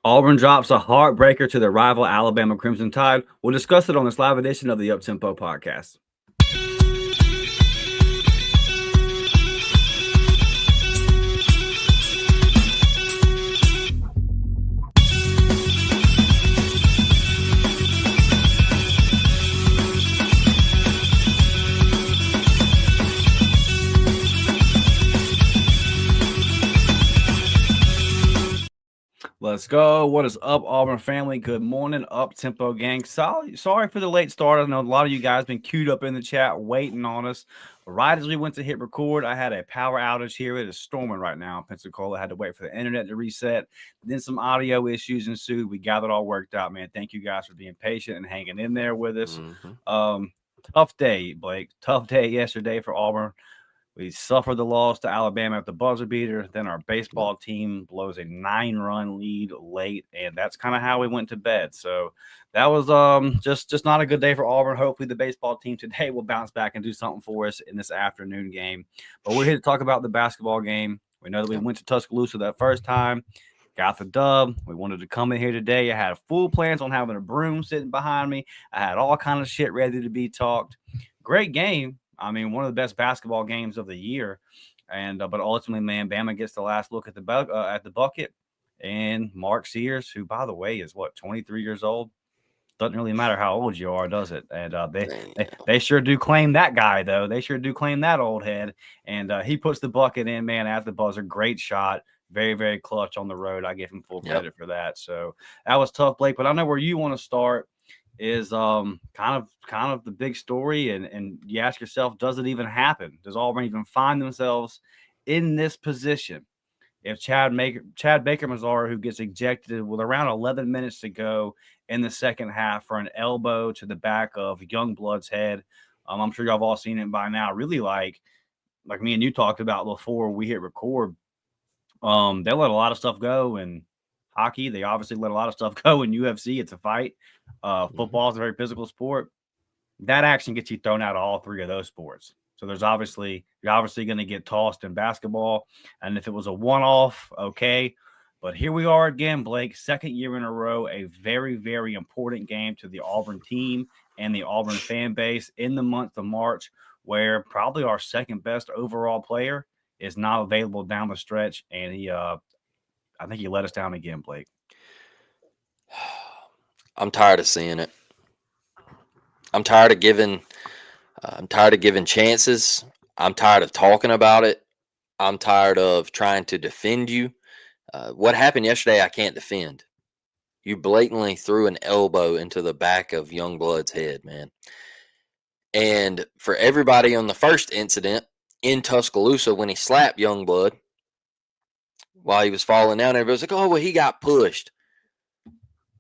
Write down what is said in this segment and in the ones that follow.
Auburn drops a heartbreaker to the rival Alabama Crimson Tide. We'll discuss it on this live edition of the Uptempo podcast. Let's go. What is up, Auburn family? Good morning, up tempo gang. Sorry for the late start. I know a lot of you guys been queued up in the chat waiting on us. Right as we went to hit record, I had a power outage here. It is storming right now in Pensacola. I had to wait for the internet to reset. Then some audio issues ensued. We got it all worked out, man. Thank you guys for being patient and hanging in there with us. Tough day, Blake. Tough day yesterday for Auburn. We suffered the loss to Alabama at the buzzer beater. Then our baseball team blows a 9-run lead late, and that's kind of how we went to bed. So that was just not a good day for Auburn. Hopefully the baseball team today will bounce back and do something for us in this afternoon game. But we're here to talk about the basketball game. We know that we went to Tuscaloosa that first time, got the dub. We wanted to come in here today. I had full plans on having a broom sitting behind me. I had all kind of shit ready to be talked. Great game. I mean, one of the best basketball games of the year, and but ultimately, man, Bama gets the last look at the bucket, and Mark Sears, who by the way is 23 years old. Doesn't really matter how old you are, does it? And they sure do claim that guy, though. They sure do claim that old head, and he puts the bucket in, man, at the buzzer. Great shot. Very, very clutch on the road. I give him full credit for that. So that was tough, Blake. But I know where you want to start is kind of the big story, and you ask yourself, does it even happen? Does Auburn even find themselves in this position if Chad Baker-Mazara, who gets ejected with around 11 minutes to go in the second half for an elbow to the back of Youngblood's head? I'm sure y'all have all seen it by now. Really, like me and you talked about before we hit record, they let a lot of stuff go, and hockey, they obviously let a lot of stuff go. In UFC, it's a fight. Football is a very physical sport. That action gets you thrown out of all three of those sports. So you're obviously going to get tossed in basketball. And if it was a one-off, okay. But here we are again, Blake, second year in a row, a very, very important game to the Auburn team and the Auburn fan base in the month of March, where probably our second best overall player is not available down the stretch. And I think he let us down again, Blake. I'm tired of seeing it. I'm tired of giving chances. I'm tired of talking about it. I'm tired of trying to defend you. What happened yesterday, I can't defend. You blatantly threw an elbow into the back of Youngblood's head, man. And for everybody on the first incident in Tuscaloosa, when he slapped Youngblood while he was falling down, everybody was like, oh, well, he got pushed.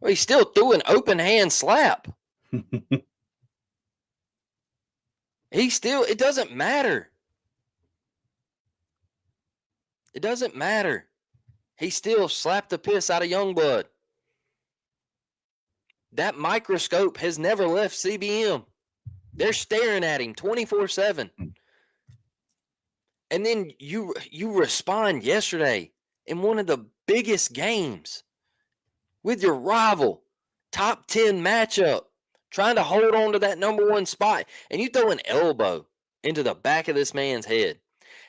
Well, he still threw an open hand slap. It doesn't matter. It doesn't matter. He still slapped the piss out of Youngblood. That microscope has never left CBM. They're staring at him 24/7. And then you respond yesterday in one of the biggest games with your rival, top 10 matchup, trying to hold on to that number one spot, and you throw an elbow into the back of this man's head.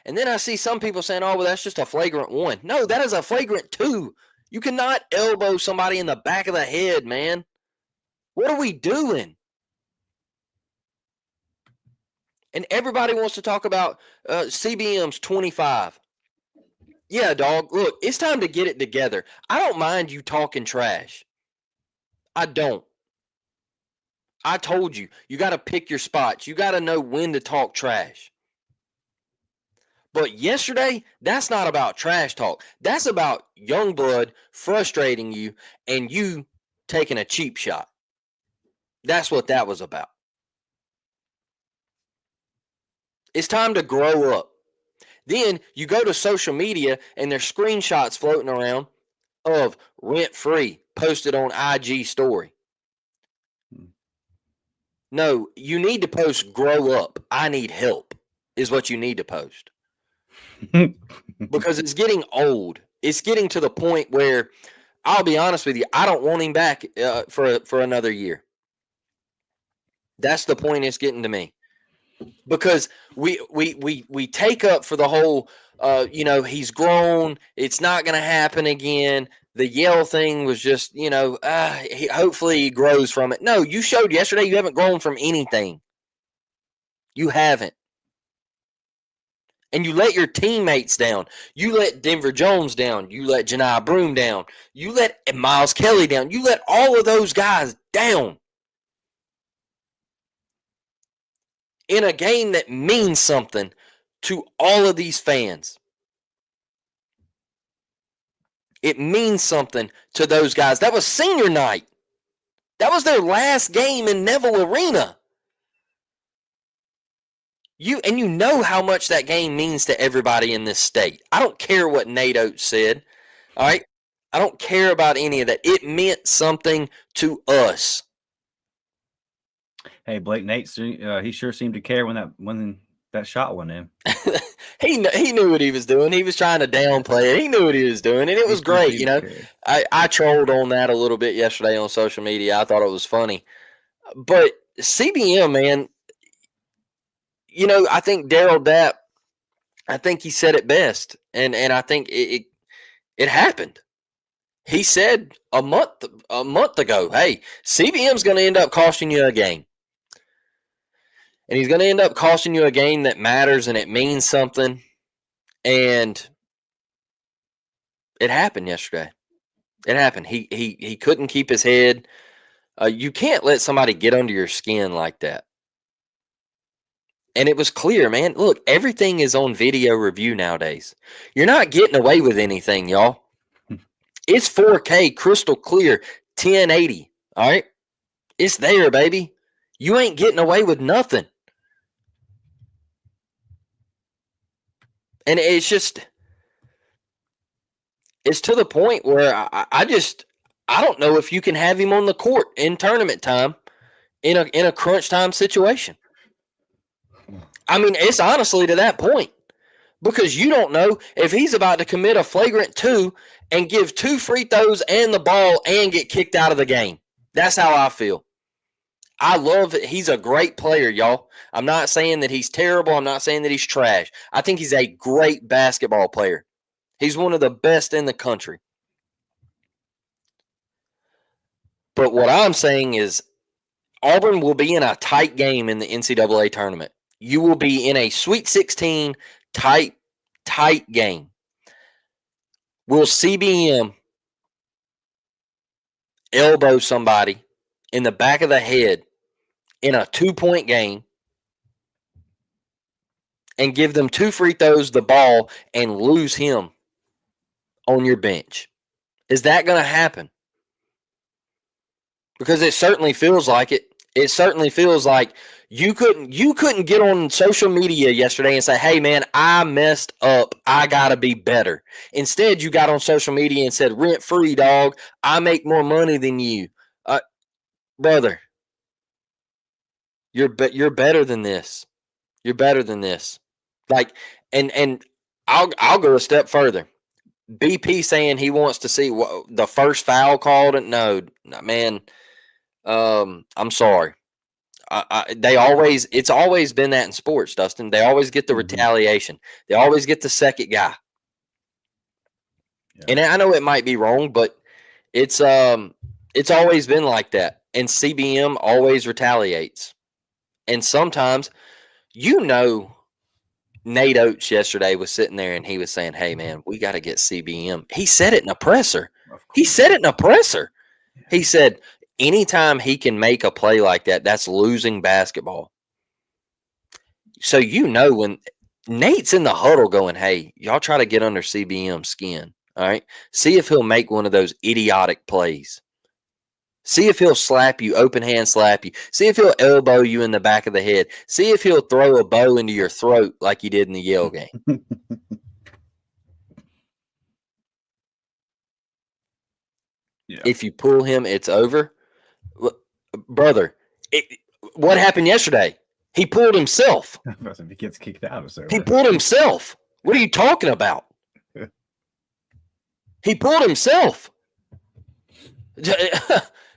And then I see some people saying, oh, well, that's just a flagrant one. No, that is a flagrant two. You cannot elbow somebody in the back of the head, man. What are we doing? And everybody wants to talk about CBM's 25. Yeah, dog, look, it's time to get it together. I don't mind you talking trash. I don't. I told you, you got to pick your spots. You got to know when to talk trash. But yesterday, that's not about trash talk. That's about Youngblood frustrating you and you taking a cheap shot. That's what that was about. It's time to grow up. Then you go to social media and there's screenshots floating around of rent-free posted on IG story. No, you need to post grow up. I need help is what you need to post. Because it's getting old. It's getting to the point where I'll be honest with you. I don't want him back for another year. That's the point it's getting to me. Because we take up for the whole, he's grown. It's not going to happen again. The yell thing was just, hopefully he grows from it. No, you showed yesterday you haven't grown from anything. You haven't. And you let your teammates down. You let Denver Jones down. You let Janai Broom down. You let Miles Kelly down. You let all of those guys down. In a game that means something to all of these fans. It means something to those guys. That was senior night. That was their last game in Neville Arena. You know how much that game means to everybody in this state. I don't care what Nate Oates said. All right? I don't care about any of that. It meant something to us. Hey, Blake Nate, he sure seemed to care when that shot went in. He knew what he was doing. He was trying to downplay it. He knew what he was doing, and it was great. I trolled on that a little bit yesterday on social media. I thought it was funny. But CBM, man, I think Daryl Dapp, I think he said it best, and I think it happened. He said a month ago, hey, CBM's going to end up costing you a game. And he's going to end up costing you a game that matters and it means something. And it happened yesterday. It happened. He couldn't keep his head. You can't let somebody get under your skin like that. And it was clear, man. Look, everything is on video review nowadays. You're not getting away with anything, y'all. It's 4K, crystal clear, 1080. All right? It's there, baby. You ain't getting away with nothing. And it's to the point where I don't know if you can have him on the court in tournament time in a crunch time situation. I mean, it's honestly to that point because you don't know if he's about to commit a flagrant 2 and give 2 free throws and the ball and get kicked out of the game. That's how I feel. I love it. He's a great player, y'all. I'm not saying that he's terrible. I'm not saying that he's trash. I think he's a great basketball player. He's one of the best in the country. But what I'm saying is Auburn will be in a tight game in the NCAA tournament. You will be in a Sweet 16 tight game. Will CBM elbow somebody in the back of the head in a 2-point game and give them 2 free throws, the ball, and lose him on your bench? Is that going to happen? Because it certainly feels like it. It certainly feels like you couldn't get on social media yesterday and say, hey, man, I messed up. I got to be better. Instead, you got on social media and said, rent-free, dog. I make more money than you. Brother, you're better than this. You're better than this. Like, and I'll go a step further. BP saying he wants to see the first foul called. No, man. I'm sorry. It's always been that in sports, Dustin. They always get the retaliation. They always get the second guy. Yeah. And I know it might be wrong, but it's always been like that. And CBM always retaliates. And sometimes, Nate Oates yesterday was sitting there and he was saying, hey, man, we got to get CBM. He said it in a presser. He said, anytime he can make a play like that, that's losing basketball. So when Nate's in the huddle going, hey, y'all try to get under CBM's skin, all right? See if he'll make one of those idiotic plays. See if he'll slap you, open hand slap you. See if he'll elbow you in the back of the head. See if he'll throw a bow into your throat like he did in the Yale game. Yeah. If you pull him, it's over. Brother, what happened yesterday? He pulled himself. If he gets kicked out, it's over. He pulled himself. What are you talking about? He pulled himself.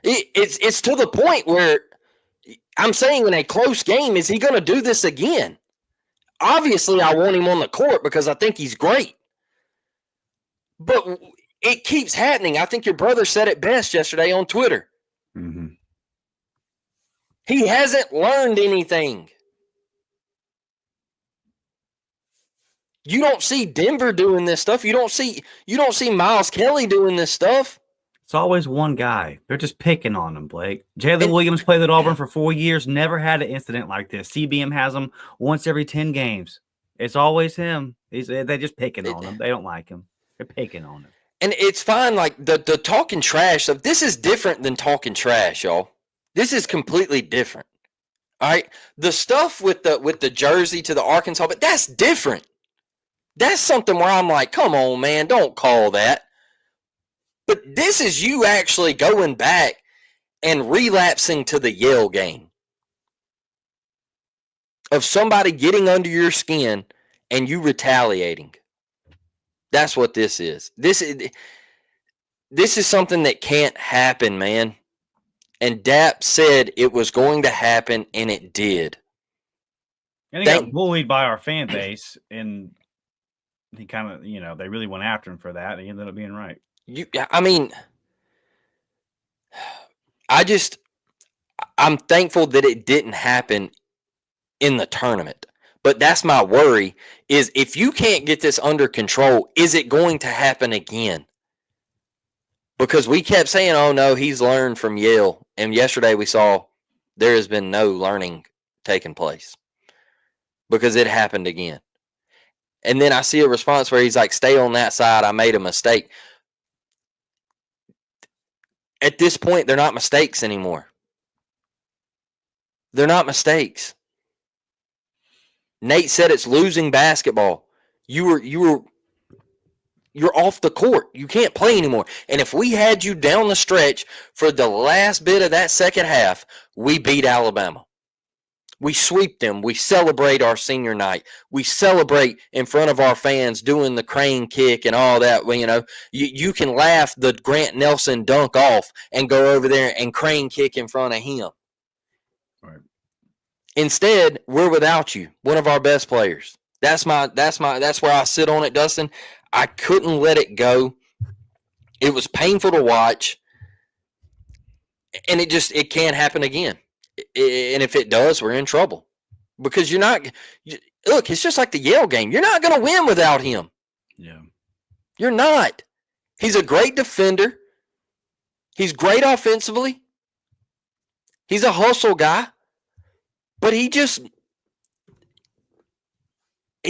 It's to the point where I'm saying in a close game, is he going to do this again? Obviously, I want him on the court because I think he's great. But it keeps happening. I think your brother said it best yesterday on Twitter. Mm-hmm. He hasn't learned anything. You don't see Denver doing this stuff. You don't see Miles Kelly doing this stuff. It's always one guy. They're just picking on him, Blake. Jalen Williams played at Auburn for 4 years, never had an incident like this. CBM has him once every 10 games. It's always him. They're just picking on him. They don't like him. They're picking on him. And it's fine, like the talking trash stuff. This is different than talking trash, y'all. This is completely different. All right. The stuff with the jersey to the Arkansas, but that's different. That's something where I'm like, come on, man, don't call that. But this is you actually going back and relapsing to the Yale game of somebody getting under your skin and you retaliating. That's what this is. This is something that can't happen, man. And Dap said it was going to happen, and it did. And he got bullied by our fan base, and he kind of, they really went after him for that, and he ended up being right. I'm thankful that it didn't happen in the tournament. But that's my worry, is if you can't get this under control, is it going to happen again? Because we kept saying, oh, no, he's learned from Yale. And yesterday we saw there has been no learning taking place because it happened again. And then I see a response where he's like, stay on that side. I made a mistake. At this point, they're not mistakes anymore. They're not mistakes. Nate said it's losing basketball. You're off the court. You can't play anymore. And if we had you down the stretch for the last bit of that second half, we beat Alabama. We sweep them. We celebrate our senior night. We celebrate in front of our fans doing the crane kick and all that. Well, you can laugh the Grant Nelson dunk off and go over there and crane kick in front of him. Right. Instead, we're without you, one of our best players. That's where I sit on it, Dustin. I couldn't let it go. It was painful to watch. And it can't happen again. And if it does, we're in trouble. Because look, it's just like the Yale game. You're not going to win without him. Yeah. You're not. He's a great defender. He's great offensively. He's a hustle guy. But he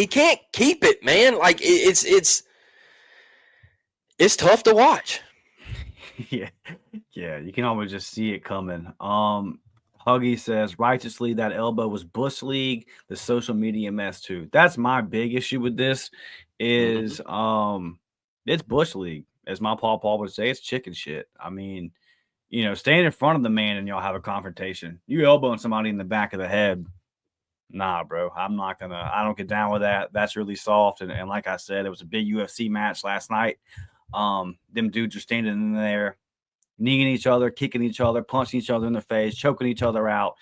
can't keep it, man. Like it's tough to watch. Yeah. You can almost just see it coming. Huggy says righteously that elbow was Bush League, the social media mess too. That's my big issue with this. Is it's Bush League, as my Paul would say. It's chicken shit. I mean, stand in front of the man and y'all have a confrontation. You elbowing somebody in the back of the head. Nah, bro. I don't get down with that. That's really soft. And like I said, it was a big UFC match last night. Them dudes are standing in there, kneeing each other, kicking each other, punching each other in the face, choking each other out.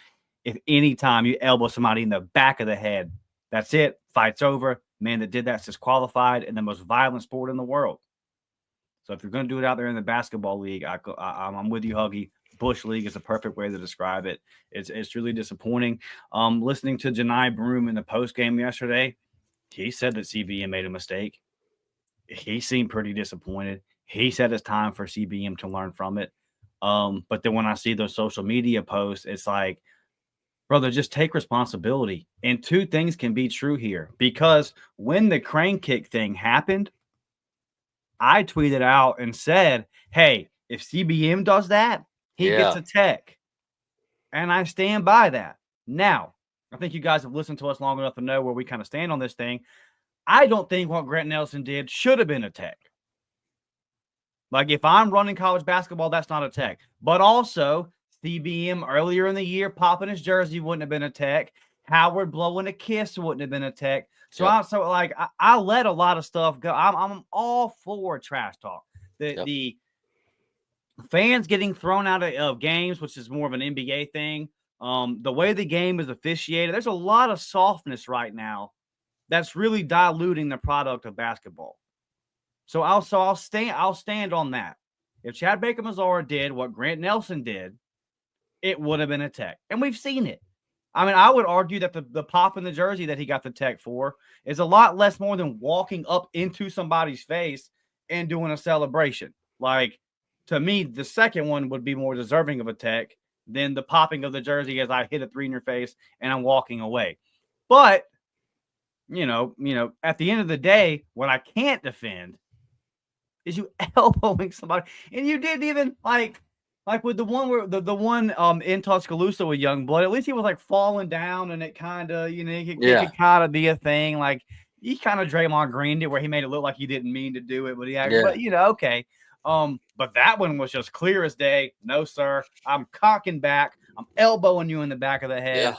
If any time you elbow somebody in the back of the head, that's it. Fight's over. Man that did that's disqualified in the most violent sport in the world. So if you're going to do it out there in the basketball league, I'm with you, Huggy. Bush League is the perfect way to describe it. It's really disappointing. Listening to Janai Broom in the post game yesterday, he said that CBM made a mistake. He seemed pretty disappointed. He said it's time for CBM to learn from it. But then when I see those social media posts, it's like, brother, just take responsibility. And two things can be true here. Because when the crane kick thing happened, I tweeted out and said, hey, if CBM does that, he gets a tech. And I stand by that. Now, I think you guys have listened to us long enough to know where we kind of stand on this thing. I don't think what Grant Nelson did should have been a tech. Like, if I'm running college basketball, that's not a tech. But also, CBM earlier in the year popping his jersey wouldn't have been a tech. Howard blowing a kiss wouldn't have been a tech. So I let a lot of stuff go. I'm all for trash talk. The fans getting thrown out of games, which is more of an NBA thing. The way the game is officiated, there's a lot of softness right now that's really diluting the product of basketball. So I'll stand on that. If Chad Baker Mazara did what Grant Nelson did, it would have been a tech. And we've seen it. I mean, I would argue that the pop in the jersey that he got the tech for is a lot less more than walking up into somebody's face and doing a celebration. Like, to me, the second one would be more deserving of a tech than the popping of the jersey as I hit a three in your face and I'm walking away. But, at the end of the day, what I can't defend is you elbowing somebody. And you didn't even like with the one where the one in Tuscaloosa with Youngblood, at least he was like falling down and it kind of, it could kind of be a thing. Like he kind of Draymond Greened it where he made it look like he didn't mean to do it, but but okay. But that one was just clear as day. No, sir. I'm cocking back. I'm elbowing you in the back of the head.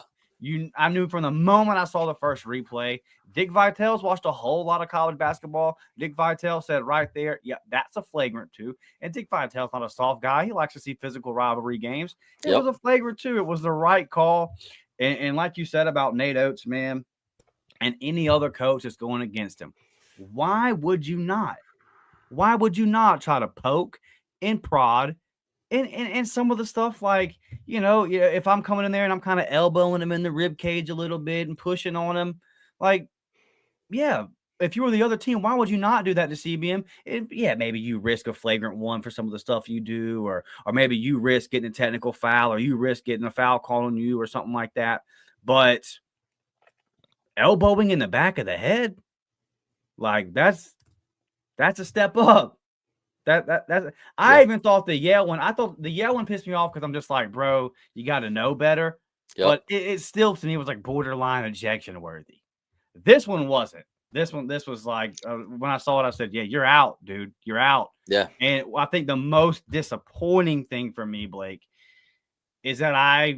I knew from the moment I saw the first replay. Dick Vitale's watched a whole lot of college basketball. Dick Vitale said right there, yeah, that's a flagrant two. And Dick Vitale's not a soft guy. He likes to see physical rivalry games. It was a flagrant two. It was the right call. And like you said about Nate Oates, man, and any other coach that's going against him, why would you not? Why would you not try to poke and prod and some of the stuff like, if I'm coming in there and I'm kind of elbowing him in the rib cage a little bit and pushing on him, like, yeah, if you were the other team, why would you not do that to CBM? Maybe you risk a flagrant one for some of the stuff you do, or maybe you risk getting a technical foul, or you risk getting a foul call on you or something like that. But elbowing in the back of the head, like that's a step up. I even thought the yell one. I thought the yell one pissed me off because I'm just like, bro, you got to know better. But it still to me was like borderline ejection worthy. This one wasn't. This was like when I saw it, I said, yeah, you're out, dude. You're out. Yeah. And I think the most disappointing thing for me, Blake, is that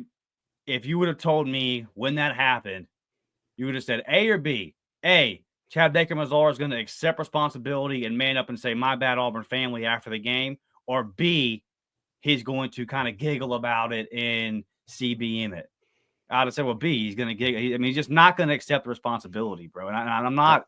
if you would have told me when that happened, you would have said A or B. A, Chad Baker Mazara is going to accept responsibility and man up and say, my bad, Auburn family, after the game. Or B, he's going to kind of giggle about it and CBM it. I'd have said, well, B, he's going to giggle. I mean, he's just not going to accept the responsibility, bro. And I'm not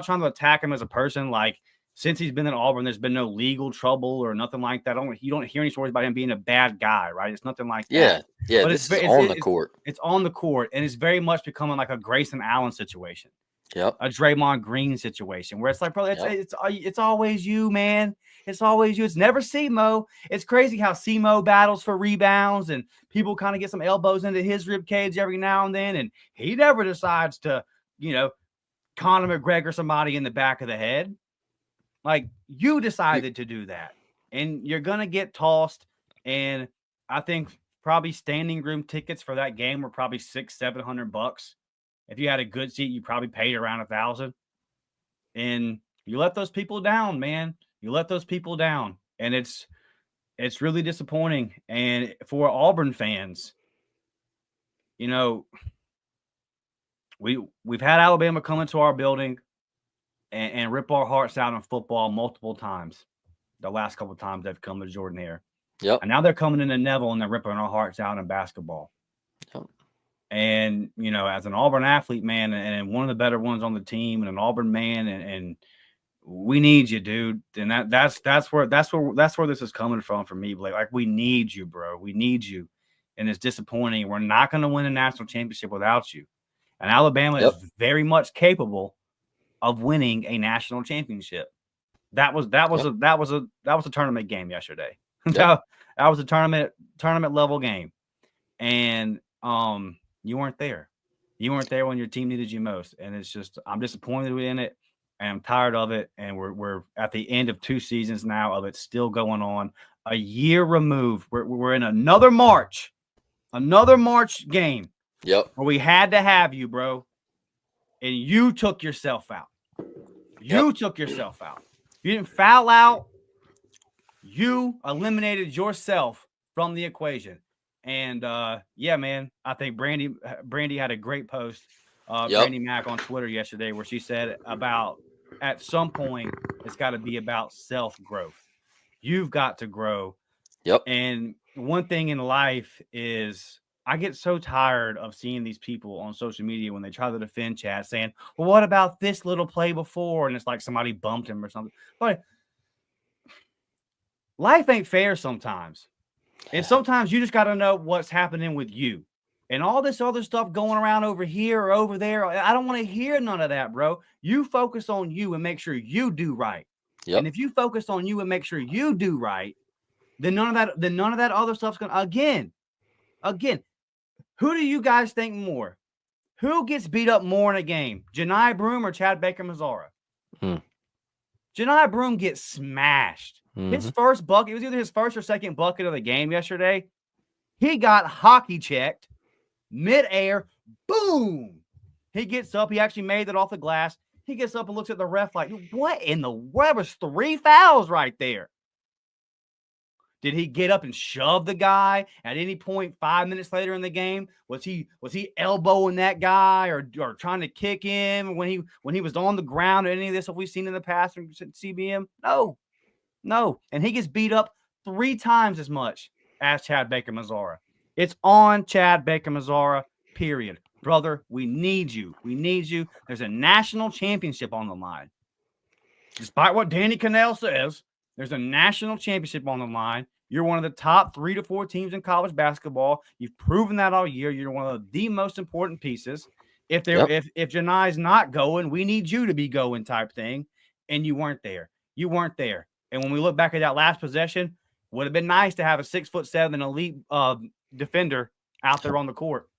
trying to attack him as a person. Like, since he's been in Auburn, there's been no legal trouble or nothing like that. You don't hear any stories about him being a bad guy, right? It's nothing like that. Yeah, but it's on the court. It's on the court, and it's very much becoming like a Grayson Allen situation. Yep. A Draymond Green situation where it's like, bro, it's always you, man. It's always you. It's never Semo. It's crazy how Semo battles for rebounds and people kind of get some elbows into his rib cage every now and then, and he never decides to, Conor McGregor somebody in the back of the head. Like, you decided to do that, and you're gonna get tossed. And I think probably standing room tickets for that game were probably $600-700. If you had a good seat, you probably paid around $1,000. And you let those people down, man. You let those people down. And it's really disappointing. And for Auburn fans, we've had Alabama come into our building and rip our hearts out in football multiple times. The last couple of times they've come to Jordan-Hare. Yep. And now they're coming into Neville and they're ripping our hearts out in basketball. Yep. And, as an Auburn athlete, man, and one of the better ones on the team and an Auburn man, and we need you, dude. And that's where this is coming from for me, Blake. Like, we need you, bro. We need you. And it's disappointing. We're not going to win a national championship without you. And Alabama is very much capable of winning a national championship. That was a tournament game yesterday. That was a tournament level game. And you weren't there. You weren't there when your team needed you most. And it's just, I'm disappointed in it, and I'm tired of it. And we're at the end of 2 seasons now of it still going on. A year removed. We're in another March game. Yep. Where we had to have you, bro. And you took yourself out. You took yourself out. You didn't foul out. You eliminated yourself from the equation. And man, I think Brandy had a great post, Brandy Mack on Twitter yesterday, where she said about at some point it's got to be about self-growth. You've got to grow Yep. And one thing in life is I get so tired of seeing these people on social media when they try to defend Chad saying, well, what about this little play before? And it's like somebody bumped him or something. But life ain't fair sometimes. And sometimes you just got to know what's happening with you. And all this other stuff going around over here or over there, I don't want to hear none of that, bro. You focus on you and make sure you do right. Yep. And if you focus on you and make sure you do right, then none of that other stuff's gonna again. Who do you guys think more? Who gets beat up more in a game? Janai Broom or Chad Baker Mazzara? Janai Broom gets smashed. His first bucket, it was either his first or second bucket of the game yesterday. He got hockey checked midair. Boom. He gets up. He actually made it off the glass. He gets up and looks at the ref like, what in the world? There was 3 fouls right there. Did he get up and shove the guy at any point 5 minutes later in the game? Was he elbowing that guy or trying to kick him when he was on the ground or any of this stuff we've seen in the past from CBM? No. And he gets beat up 3 times as much as Chad Baker Mazzara. It's on Chad Baker Mazzara, period. Brother, we need you. We need you. There's a national championship on the line. Despite what Danny Cannell says, there's a national championship on the line. You're one of the top 3 to 4 teams in college basketball. You've proven that all year. You're one of the most important pieces. If Janai's not going, we need you to be going type thing. And you weren't there. And when we look back at that last possession, would have been nice to have a 6'7" elite defender out there on the court.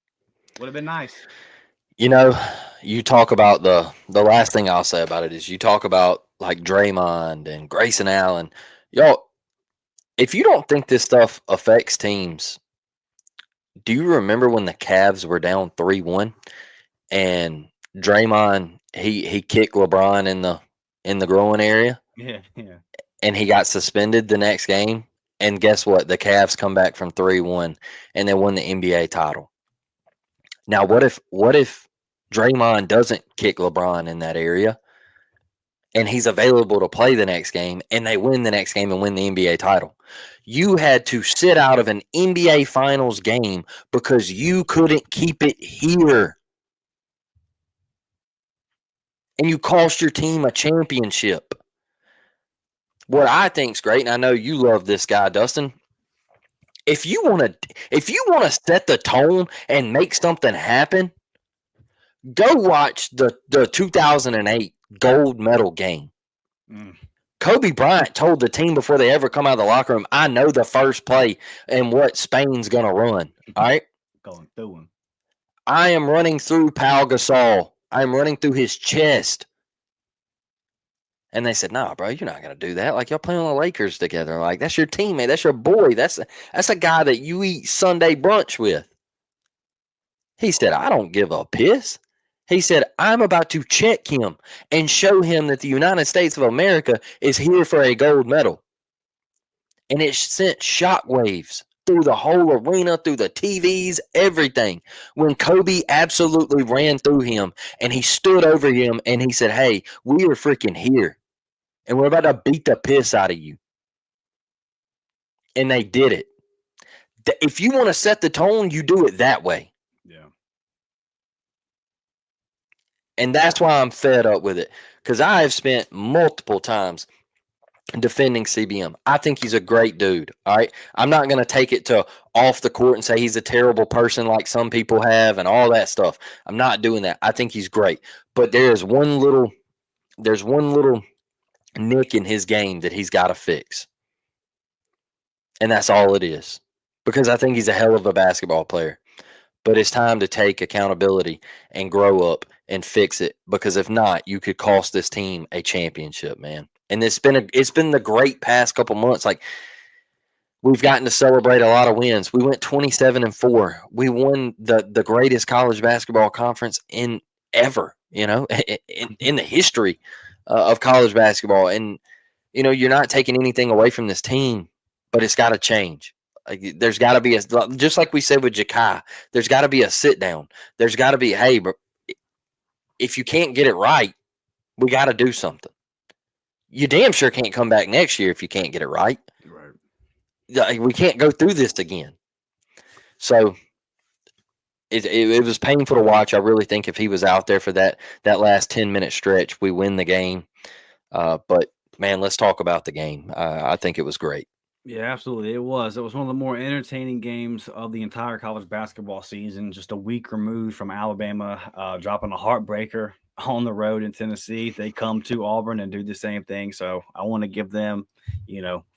Would have been nice. You know, you talk about the last thing I'll say about it is you talk about like Draymond and Grayson Allen. Y'all, if you don't think this stuff affects teams, do you remember when the Cavs were down 3-1 and Draymond he kicked LeBron in the groin area? Yeah. And he got suspended the next game. And guess what? The Cavs come back from 3-1 and they won the NBA title. Now, what if Draymond doesn't kick LeBron in that area and he's available to play the next game and they win the next game and win the NBA title? You had to sit out of an NBA Finals game because you couldn't keep it here. And you cost your team a championship. What I think's great, and I know you love this guy, Dustin. If you want to set the tone and make something happen, go watch the 2008 gold medal game. Kobe Bryant told the team before they ever come out of the locker room, I know the first play and what Spain's going to run. All right? Going through him. I am running through Pau Gasol. I'm running through his chest. And they said, nah, bro, you're not going to do that. Like, y'all play on the Lakers together. Like, that's your teammate. That's your boy. That's a guy that you eat Sunday brunch with. He said, I don't give a piss. He said, I'm about to check him and show him that the United States of America is here for a gold medal. And it sent shockwaves through the whole arena, through the TVs, everything. When Kobe absolutely ran through him and he stood over him and he said, hey, we are freaking here. And we're about to beat the piss out of you. And they did it. If you want to set the tone, you do it that way. Yeah. And that's why I'm fed up with it. Because I have spent multiple times defending CBM. I think he's a great dude. All right. I'm not going to take it to off the court and say he's a terrible person like some people have and all that stuff. I'm not doing that. I think he's great. But there's one little nick in his game that he's got to fix. And that's all it is. Because I think he's a hell of a basketball player. But it's time to take accountability and grow up and fix it. Because if not, you could cost this team a championship, man. And it's been the great past couple months. Like, we've gotten to celebrate a lot of wins. We went 27-4. We won the greatest college basketball conference in ever, in the history of college basketball. And, you're not taking anything away from this team, but it's got to change. Like, there's got to be just like we said with Jakai, there's got to be a sit down. There's got to be, hey, bro, if you can't get it right, we got to do something. You damn sure can't come back next year if you can't get it right. Right. We can't go through this again. So it was painful to watch. I really think if he was out there for that last 10-minute stretch, we win the game. But man, let's talk about the game. I think it was great. Yeah, absolutely. It was. It was one of the more entertaining games of the entire college basketball season. Just a week removed from Alabama dropping a heartbreaker on the road in Tennessee. They come to Auburn and do the same thing. So I want to give them,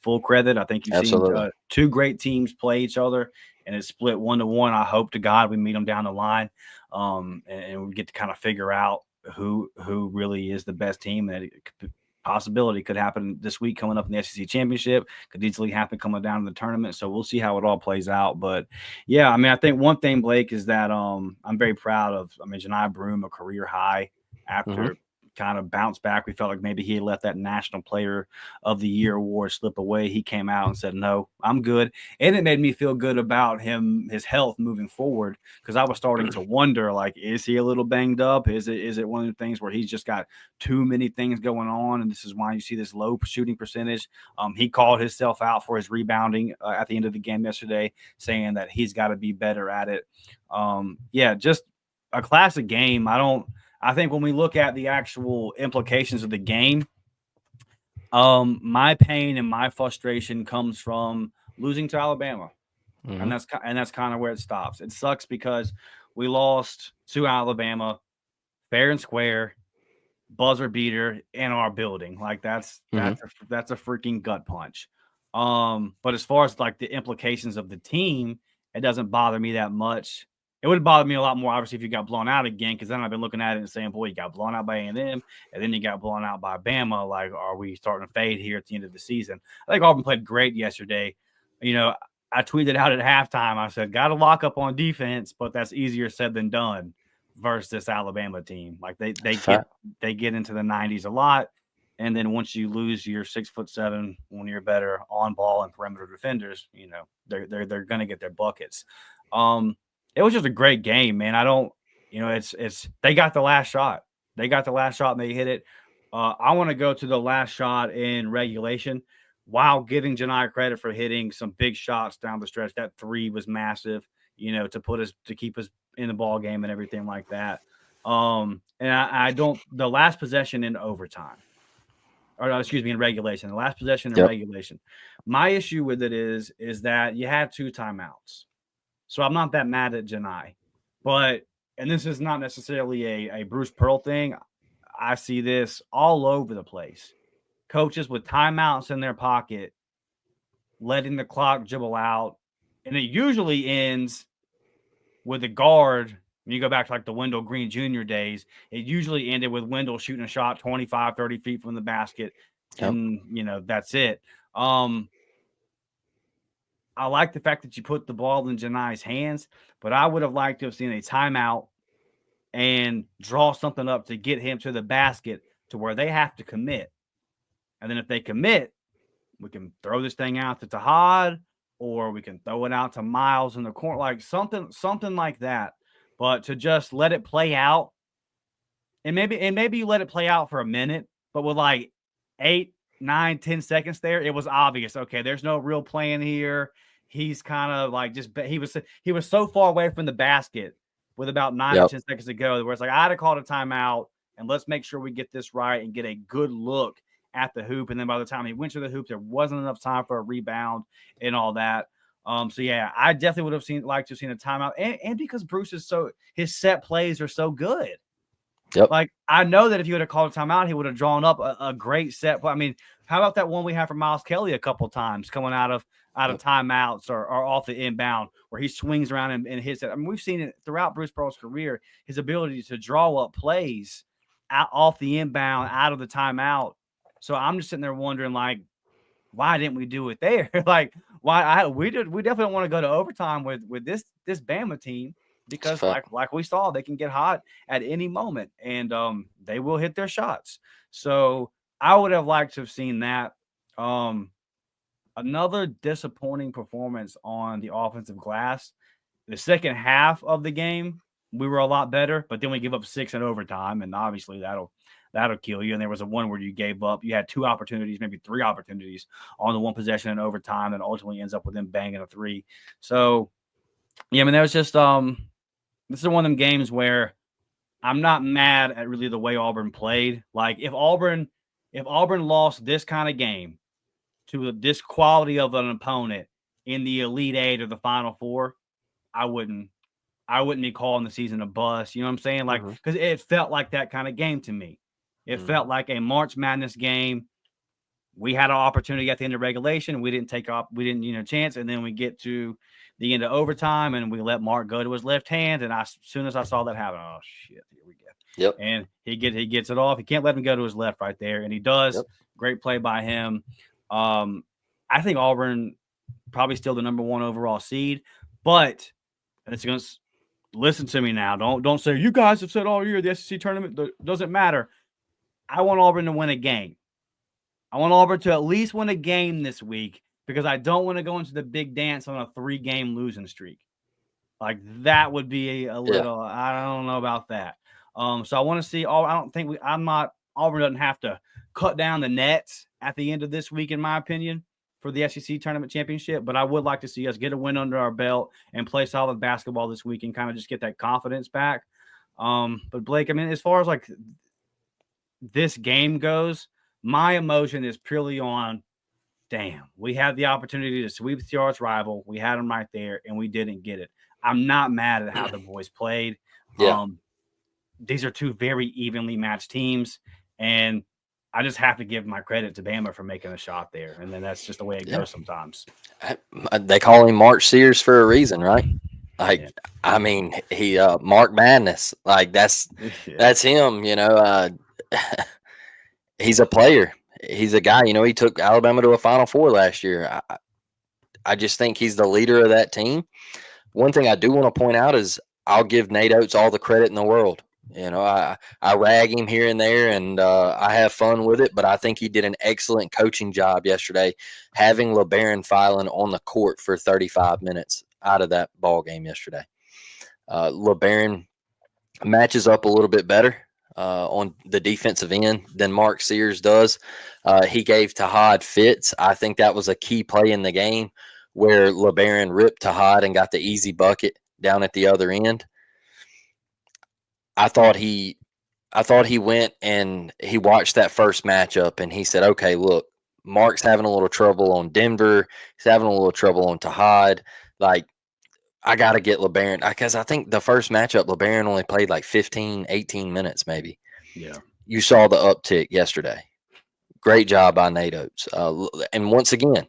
full credit. I think you've seen Absolutely. two great teams play each other, and it's split 1-1. I hope to God we meet them down the line, and we get to kind of figure out who really is the best team. That possibility could happen this week coming up in the SEC championship, could easily happen coming down to the tournament. So we'll see how it all plays out. But yeah, I mean, I think one thing, Blake, is that I'm very proud of, Janai Broome, a career high Hmm. after kind of bounced back. We felt like maybe he had let that National Player of the Year award slip away. He came out and said, no, I'm good. And it made me feel good about his health moving forward, because I was starting to wonder, like, is he a little banged up? Is it one of the things where he's just got too many things going on, and this is why you see this low shooting percentage? He called himself out for his rebounding at the end of the game yesterday, saying that he's got to be better at it. Yeah, just a classic game. I think when we look at the actual implications of the game, my pain and my frustration comes from losing to Alabama, Hmm. and that's kind of where it stops. It sucks because we lost to Alabama fair and square, buzzer beater in our building. Like Hmm. that's a freaking gut punch. But as far as like the implications of the team, it doesn't bother me that much. It would bother me a lot more, obviously, if you got blown out again, because then I've been looking at it and saying, boy, you got blown out by A&M, and then you got blown out by Bama. Like, are we starting to fade here at the end of the season? I think Auburn played great yesterday. You know, I tweeted out at halftime, I said, got to lock up on defense, but that's easier said than done versus this Alabama team. Like they get into the 90s a lot. And then once you lose your 6'7", when you're better on ball and perimeter defenders, they're gonna get their buckets. Um, it was just a great game, man. I don't, it's they got the last shot. They got the last shot and they hit it. I want to go to the last shot in regulation. While giving Janai credit for hitting some big shots down the stretch, that three was massive. To keep us in the ball game and everything like that. And I don't the last possession in overtime, or no, excuse me, in regulation. The last possession in Yep. regulation. My issue with it is that you had two timeouts, so I'm not that mad at Janai, but and this is not necessarily a Bruce Pearl thing. I see this all over the place. Coaches with timeouts in their pocket, letting the clock dribble out, and it usually ends with a guard. When you go back to like the Wendell Green Jr. days, it usually ended with Wendell shooting a shot 25, 30 feet from the basket, Yep. and that's it. Um, I like the fact that you put the ball in Janai's hands, but I would have liked to have seen a timeout and draw something up to get him to the basket to where they have to commit. And then if they commit, we can throw this thing out to Tahad, or we can throw it out to Miles in the corner, like something like that. But to just let it play out, and maybe you let it play out for a minute, but with like 8, 9, 10 seconds there, it was obvious. Okay, there's no real plan here. He's kind of like he was so far away from the basket with about 9 or Yep. 10 seconds to go, where it's like, I'd have called a timeout and let's make sure we get this right and get a good look at the hoop. And then by the time he went to the hoop, there wasn't enough time for a rebound and all that. So yeah, I definitely would have liked to have seen a timeout, and because Bruce is his set plays are so good. Yep. Like, I know that if you would have called a timeout, he would have drawn up a great set. I mean, how about that one we had from Miles Kelly a couple times coming out of Yep. timeouts or off the inbound, where he swings around and hits it. I mean, we've seen it throughout Bruce Pearl's career, his ability to draw up plays off the inbound, out of the timeout. So I'm just sitting there wondering, like, why didn't we do it there? Like, we definitely want to go to overtime with this Bama team, It's a because fact. like we saw, they can get hot at any moment, and they will hit their shots. So I would have liked to have seen that. Um Another disappointing performance on the offensive glass. The second half of the game, we were a lot better, but then we give up 6 in overtime, and obviously that'll that'll kill you. And there was a one where you gave up. You had 2 opportunities, maybe 3 opportunities on the one possession in overtime, and ultimately ends up with them banging a 3. So yeah, I mean, there was just this is one of them games where I'm not mad at really the way Auburn played. Like if Auburn lost this kind of game to this quality of an opponent in the Elite Eight or the Final Four, I wouldn't be calling the season a bust. You know what I'm saying? Like, because it felt like that kind of game to me. It felt like a March Madness game. We had an opportunity at the end of regulation. We didn't take off. We didn't, chance. And then we get to the end of overtime, and we let Mark go to his left hand. And as soon as I saw that happen, oh shit, here we go. Yep. And he gets it off. He can't let him go to his left right there, and he does. Yep. Great play by him. I think Auburn probably still the number 1 overall seed, but it's going to listen to me now. Don't say you guys have said all year the SEC tournament doesn't matter. I want Auburn to win a game. I want Auburn to at least win a game this week because I don't want to go into the big dance on a 3-game losing streak. Like that would be a little. Yeah. I don't know about that. So I want to see. I don't think Auburn doesn't have to cut down the nets at the end of this week, in my opinion, for the SEC tournament championship. But I would like to see us get a win under our belt and play solid basketball this week and kind of just get that confidence back. But Blake, I mean, as far as like this game goes, my emotion is purely on, damn, we had the opportunity to sweep the arch rival. We had them right there, and we didn't get it. I'm not mad at how the boys played. Yeah. These are 2 very evenly matched teams, and I just have to give my credit to Bama for making a shot there. And then that's just the way it goes sometimes. They call him March Sears for a reason, right? Like, I mean, he Mark Madness. Like that's him. He's a player. He's a guy. He took Alabama to a Final Four last year. I just think he's the leader of that team. One thing I do want to point out is I'll give Nate Oates all the credit in the world. I rag him here and there, and I have fun with it, but I think he did an excellent coaching job yesterday, having LeBaron Filan on the court for 35 minutes out of that ball game yesterday. LeBaron matches up a little bit better on the defensive end than Mark Sears does. He gave Tahad fits. I think that was a key play in the game where LeBaron ripped Tahad and got the easy bucket down at the other end. I thought he went and he watched that first matchup and he said, okay, look, Mark's having a little trouble on Denver. He's having a little trouble on Tahad. Like, I got to get LeBaron, because I think the first matchup, LeBaron only played like 15, 18 minutes maybe. Yeah. You saw the uptick yesterday. Great job by Nate Oates. And once again,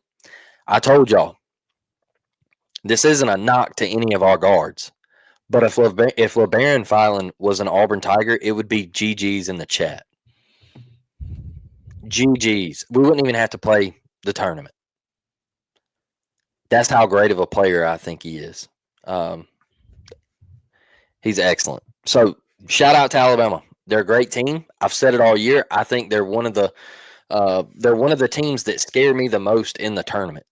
I told y'all, this isn't a knock to any of our guards. But if LeBaron Filan was an Auburn Tiger, it would be GG's in the chat. GG's. We wouldn't even have to play the tournament. That's how great of a player I think he is. He's excellent. So shout out to Alabama. They're a great team. I've said it all year. I think they're one of the teams that scare me the most in the tournament.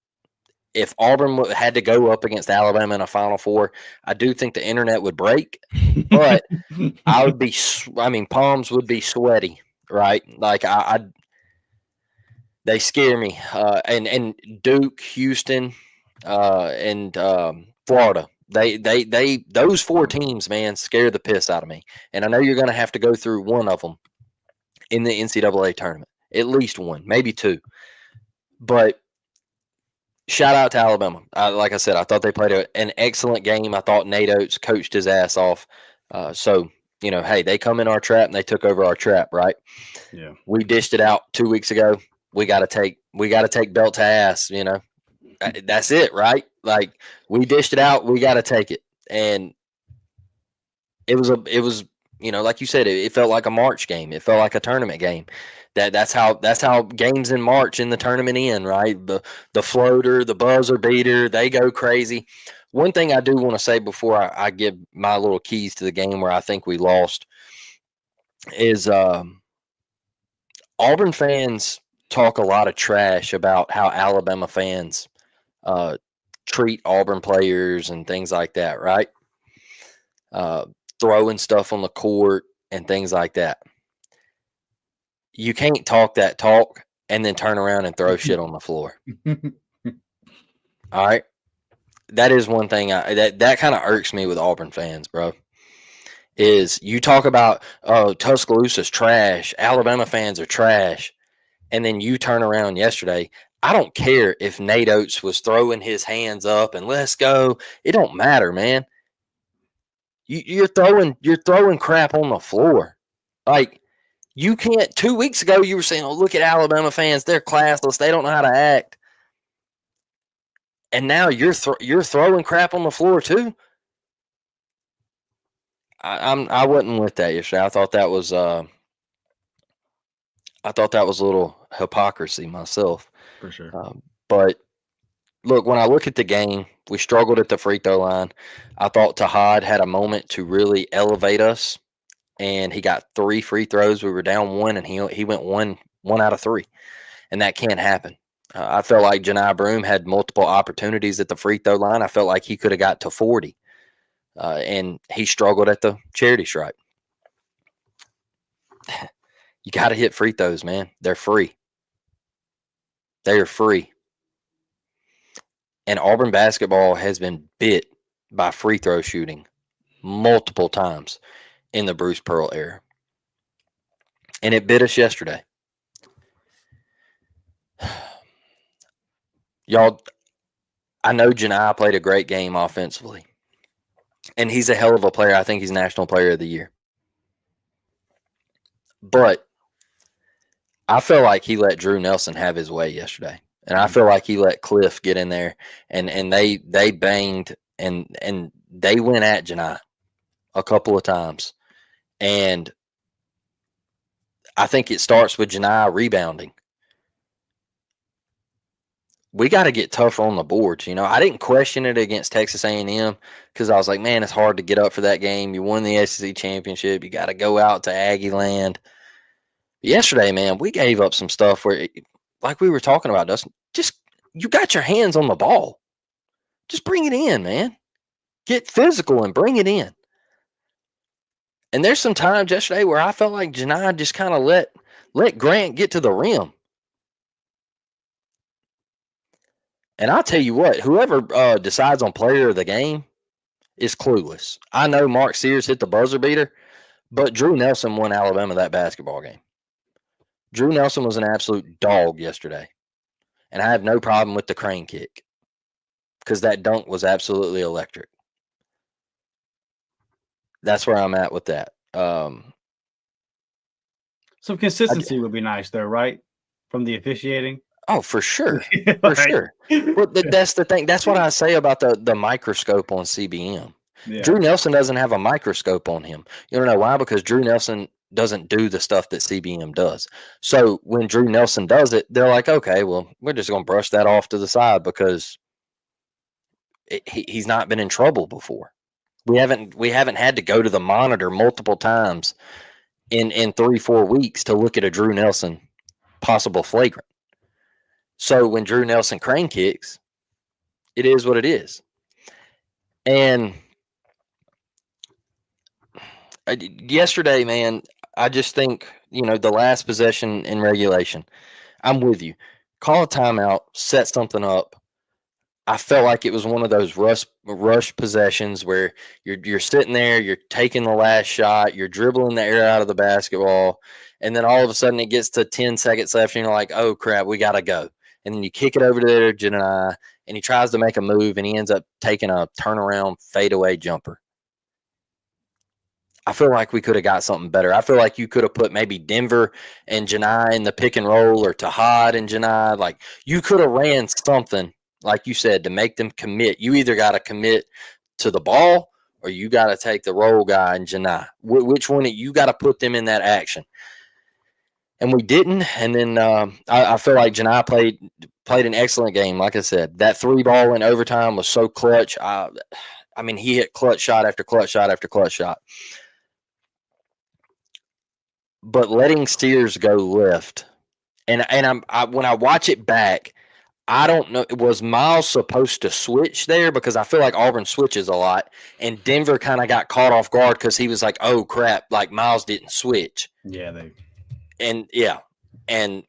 If Auburn had to go up against Alabama in a Final Four, I do think the internet would break, but palms would be sweaty, right? Like they scare me. And Duke, Houston, and Florida, those 4 teams, man, scare the piss out of me. And I know you're going to have to go through one of them in the NCAA tournament, at least one, maybe 2, but. Shout out to Alabama. Like I said, I thought they played an excellent game. I thought Nate Oates coached his ass off. So, hey, they come in our trap and they took over our trap, right? Yeah. We dished it out 2 weeks ago. We got to take belt to ass, That's it, right? Like, we dished it out, we got to take it. And it was like you said, it felt like a March game. It felt like a tournament game. That's how games in March in the tournament end, right? The floater, the buzzer beater, they go crazy. One thing I do want to say before I give my little keys to the game where I think we lost is Auburn fans talk a lot of trash about how Alabama fans treat Auburn players and things like that, right? Throwing stuff on the court and things like that. you can't talk that talk and then turn around and throw shit on the floor. All right. That is one thing that kind of irks me with Auburn fans, bro. Is you talk about, oh, Tuscaloosa's trash, Alabama fans are trash, and then you turn around yesterday. I don't care if Nate Oates was throwing his hands up and let's go. It don't matter, man. You're throwing crap on the floor. Like, you can't. 2 weeks ago, you were saying, "Oh, look at Alabama fans; they're classless. They don't know how to act." And now you're throwing crap on the floor too. I wasn't with that yesterday. I thought that was a little hypocrisy myself. For sure. But look, when I look at the game, we struggled at the free throw line. I thought Tahad had a moment to really elevate us, and he got 3 free throws. We were down 1, and he went one out of 3, and that can't happen. I felt like Janai Broom had multiple opportunities at the free throw line. I felt like he could have got to 40, and he struggled at the charity stripe. You got to hit free throws, man. They're free. They are free. And Auburn basketball has been bit by free throw shooting multiple times in the Bruce Pearl era. And it bit us yesterday. Y'all, I know Janai played a great game offensively. And he's a hell of a player. I think he's National Player of the Year. But I feel like he let Drew Nelson have his way yesterday. And I feel like he let Cliff get in there and they banged and they went at Janai a couple of times. And I think it starts with Janai rebounding. We got to get tougher on the boards. I didn't question it against Texas A&M because I was like, man, it's hard to get up for that game. You won the SEC championship. You got to go out to Aggie land. Yesterday, man, we gave up some stuff where, like we were talking about, Dustin, just you got your hands on the ball. Just bring it in, man. Get physical and bring it in. And there's some times yesterday where I felt like Janai just kind of let Grant get to the rim. And I'll tell you what, whoever decides on player of the game is clueless. I know Mark Sears hit the buzzer beater, but Drew Nelson won Alabama that basketball game. Drew Nelson was an absolute dog yesterday. And I have no problem with the crane kick because that dunk was absolutely electric. That's where I'm at with that. Some consistency would be nice, though, right? From the officiating. Oh, for sure. For sure. Well, that's the thing. That's what I say about the microscope on CBM. Yeah. Drew Nelson doesn't have a microscope on him. You don't know why? Because Drew Nelson doesn't do the stuff that CBM does. So when Drew Nelson does it, they're like, okay, well, we're just going to brush that off to the side because he's not been in trouble before. We haven't had to go to the monitor multiple times in 3-4 weeks to look at a Drew Nelson possible flagrant. So when Drew Nelson crane kicks, it is what it is. And yesterday, man, I just think, the last possession in regulation, I'm with you. Call a timeout, set something up. I felt like it was one of those rush possessions where you're sitting there, you're taking the last shot, you're dribbling the air out of the basketball, and then all of a sudden it gets to 10 seconds left, and you're like, oh, crap, we got to go. And then you kick it over to Janai, and he tries to make a move, and he ends up taking a turnaround fadeaway jumper. I feel like we could have got something better. I feel like you could have put maybe Denver and Janai in the pick and roll or Tahad and Janai. Like, you could have ran something, like you said, to make them commit. You either got to commit to the ball or you got to take the roll guy and Janai. Which one? You got to put them in that action. And we didn't. And then I feel like Janai played an excellent game. Like I said, that 3-ball in overtime was so clutch. I mean, he hit clutch shot after clutch shot after clutch shot. But letting Steers go left, and when I watch it back, I don't know, was Miles supposed to switch there? Because I feel like Auburn switches a lot, and Denver kind of got caught off guard because he was like, oh, crap, like Miles didn't switch. Yeah, And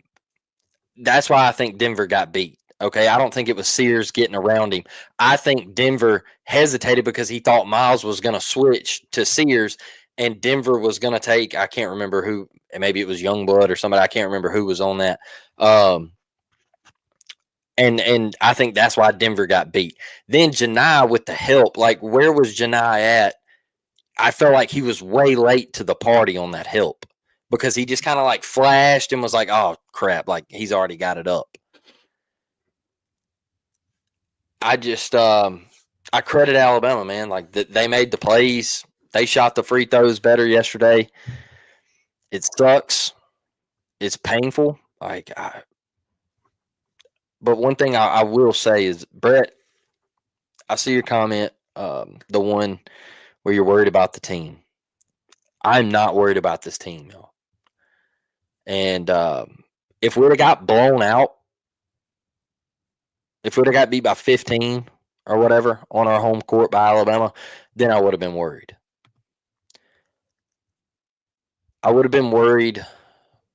that's why I think Denver got beat. Okay, I don't think it was Sears getting around him. I think Denver hesitated because he thought Miles was going to switch to Sears, and Denver was going to take. I can't remember who. Maybe it was Youngblood or somebody. I can't remember who was on that. And I think that's why Denver got beat. Then Janai with the help. Like, where was Janai at? I felt like he was way late to the party on that help because he just kind of like flashed and was like, "Oh crap!" Like he's already got it up. I just I credit Alabama, man. Like they made the plays. They shot the free throws better yesterday. It sucks. It's painful. But one thing I will say is, Brett, I see your comment, the one where you're worried about the team. I'm not worried about this team, y'all. And if we would have got blown out, if we would have got beat by 15 or whatever on our home court by Alabama, then I would have been worried. I would have been worried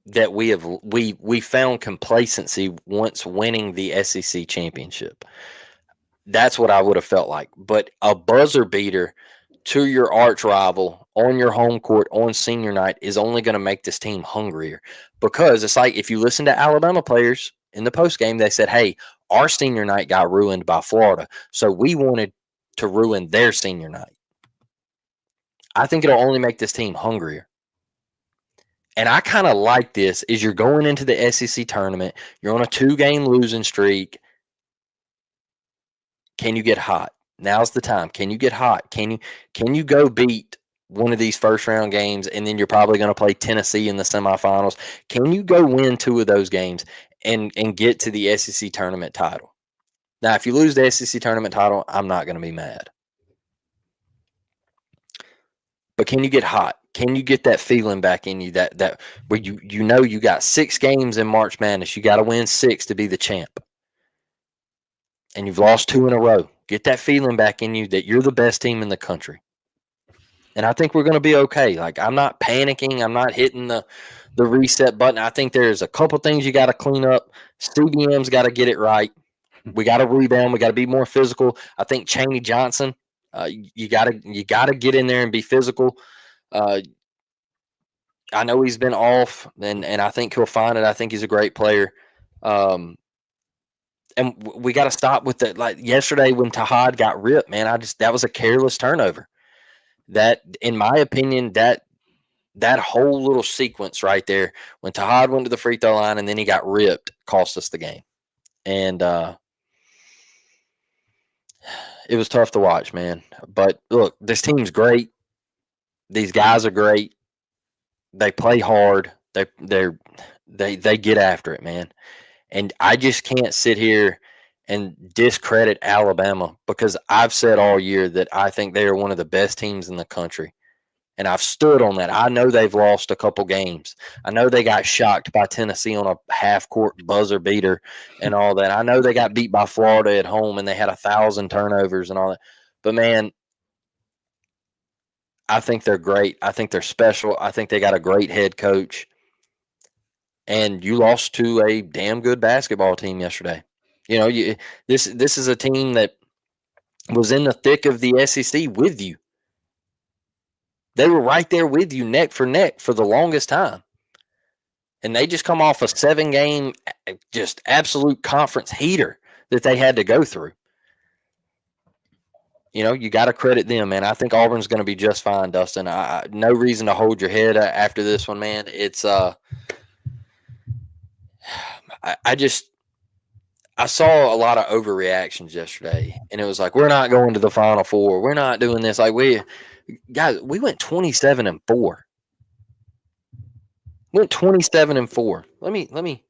that we found complacency once winning the SEC championship. That's what I would have felt like. But a buzzer beater to your arch rival on your home court on senior night is only going to make this team hungrier, because it's like if you listen to Alabama players in the post game, they said, "Hey, our senior night got ruined by Florida, so we wanted to ruin their senior night." I think it'll only make this team hungrier. And I kind of like this is you're going into the SEC tournament, you're on a 2-game losing streak. Can you get hot? Now's the time. Can you get hot? Can you go beat one of these first round games, and then you're probably going to play Tennessee in the semifinals? Can you go win 2 of those games and get to the SEC tournament title? Now, if you lose the SEC tournament title, I'm not going to be mad. But can you get hot? Can you get that feeling back in you that where you know you got 6 games in March Madness, you got to win 6 to be the champ, and you've lost 2 in a row. Get that feeling back in you that you're the best team in the country. And I think we're going to be okay. Like, I'm not panicking. I'm not hitting the reset button. I think there's a couple things you got to clean up. CBM's got to get it right. We got to rebound. We got to be more physical. I think Chaney Johnson, you gotta get in there and be physical. I know he's been off, and I think he'll find it. I think he's a great player. And we got to stop with that. Like yesterday when Tahad got ripped, man, that was a careless turnover. That, in my opinion, that whole little sequence right there, when Tahad went to the free throw line and then he got ripped, cost us the game. And it was tough to watch, man. But look, this team's great. These guys are great. They play hard. They get after it, man. And I just can't sit here and discredit Alabama, because I've said all year that I think they are one of the best teams in the country. And I've stood on that. I know they've lost a couple games. I know they got shocked by Tennessee on a half-court buzzer beater and all that. I know they got beat by Florida at home and they had 1,000 turnovers and all that. But, man, I think they're great. I think they're special. I think they got a great head coach. And you lost to a damn good basketball team yesterday. You know, this is a team that was in the thick of the SEC with you. They were right there with you, neck for neck, for the longest time. And they just come off a 7-game, just absolute conference heater that they had to go through. You know, you got to credit them, man. I think Auburn's going to be just fine, Dustin. No reason to hold your head after this one, man. It's I saw a lot of overreactions yesterday, and it was like, we're not going to the Final Four. We're not doing this. Like, we went 27-4. Went 27-4. Let me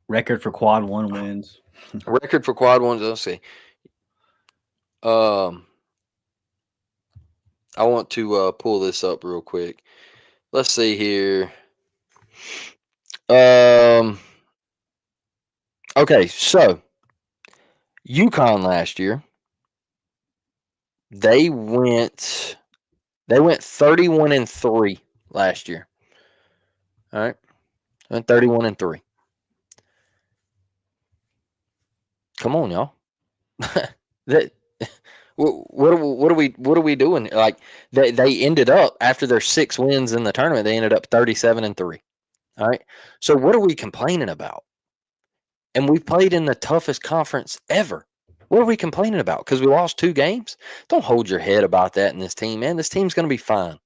Record for quad 1 wins. record for quad ones. Let's see. I want to pull this up real quick. Let's see here. Okay, so UConn last year, they went 31-3 last year. All right, and 31-3. Come on, y'all. that what are we doing? Like they ended up after their 6 wins in the tournament, they ended up 37-3. All right. So what are we complaining about? And we played in the toughest conference ever. What are we complaining about? Because we lost 2 games? Don't hold your head about that in this team, man. This team's going to be fine.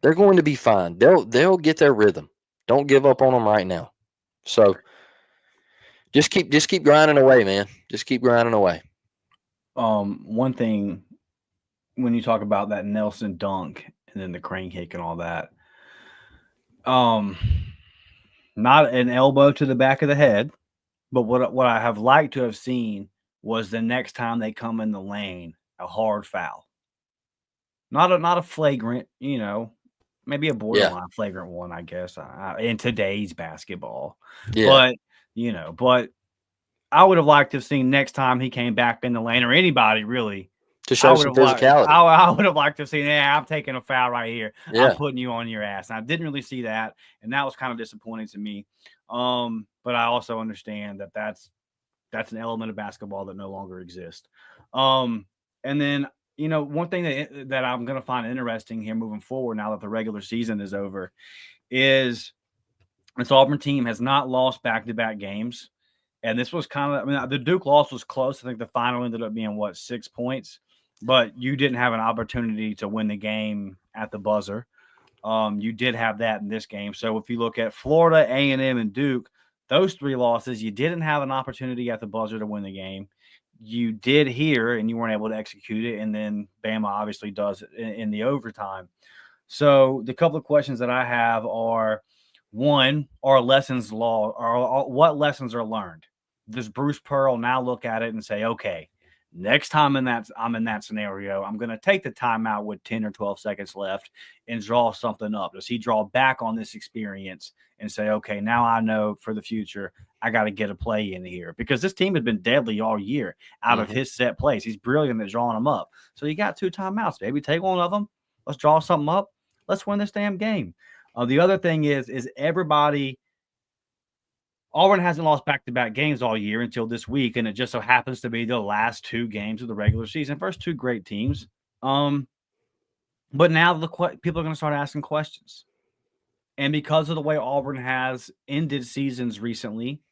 They're going to be fine. They'll get their rhythm. Don't give up on them right now. So just keep grinding away, man. Just keep grinding away. One thing when you talk about that Nelson dunk and then the crane kick and all that, not an elbow to the back of the head, but what I have liked to have seen was the next time they come in the lane, a hard foul. Not a flagrant, maybe a Yeah. borderline flagrant one, I guess, in today's basketball. Yeah. But I would have liked to have seen next time he came back in the lane, or anybody really. To show some physicality. I would have liked to have seen, I'm taking a foul right here. Yeah. I'm putting you on your ass. And I didn't really see that, and that was kind of disappointing to me. But I also understand that that's an element of basketball that no longer exists. And then one thing that I'm going to find interesting here moving forward, now that the regular season is over, is this Auburn team has not lost back-to-back games. And this was the Duke loss was close. I think the final ended up being 6 points, but you didn't have an opportunity to win the game at the buzzer. You did have that in this game. So if you look at Florida, A&M, and Duke, those 3 losses, you didn't have an opportunity at the buzzer to win the game. You did here, and you weren't able to execute it. And then Bama obviously does it in the overtime. So the couple of questions that I have are, one, are lessons law, or what lessons are learned? Does Bruce Pearl now look at it and say, okay, next time I'm in that scenario, I'm going to take the timeout with 10 or 12 seconds left and draw something up? Does he draw back on this experience and say, okay, now I know for the future, I got to get a play in here? Because this team has been deadly all year out of his set plays. He's brilliant at drawing them up. So you got 2 timeouts, baby. Take one of them. Let's draw something up. Let's win this damn game. The other thing is everybody – Auburn hasn't lost back-to-back games all year until this week, and it just so happens to be the last 2 games of the regular season. First 2 great teams. But now people are going to start asking questions. And because of the way Auburn has ended seasons recently,